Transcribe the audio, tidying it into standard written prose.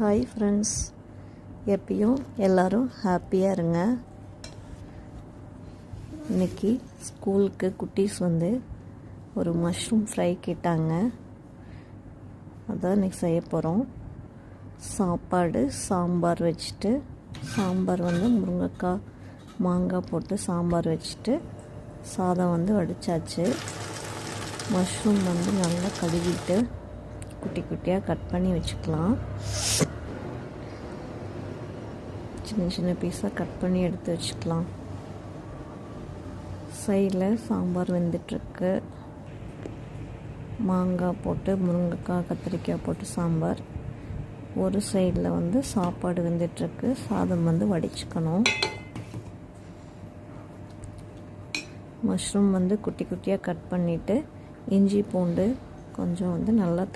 Hi friends, எப்பயும் எல்லோரும் ஹாப்பியாக இருங்க. இன்றைக்கி ஸ்கூலுக்கு குட்டீஸ் ஒரு மஷ்ரூம் ஃப்ரை கேட்டாங்க. அதான் இன்றைக்கி செய்ய போகிறோம். சாப்பாடு சாம்பார் வச்சுட்டு, சாம்பார் முருங்கைக்காய் மாங்காய் போட்டு சாம்பார் வச்சுட்டு சாதம் வடித்தாச்சு. மஷ்ரூம் நல்லா கழுவிட்டு குட்டி குட்டியாக கட் பண்ணி வச்சுக்கலாம். சின்ன சின்ன பீஸாக கட் பண்ணி எடுத்து வச்சுக்கலாம். சைடில் சாம்பார் வெந்துட்டுருக்கு. மாங்காய் போட்டு முருங்கைக்காய் கத்திரிக்காய் போட்டு சாம்பார். ஒரு சைடில் சாப்பாடு வெந்துட்டுருக்கு. சாதம் வடிச்சுக்கணும். மஷ்ரூம் குட்டி குட்டியாக கட் பண்ணிவிட்டு இஞ்சி பூண்டு கொஞ்சம் நல்லா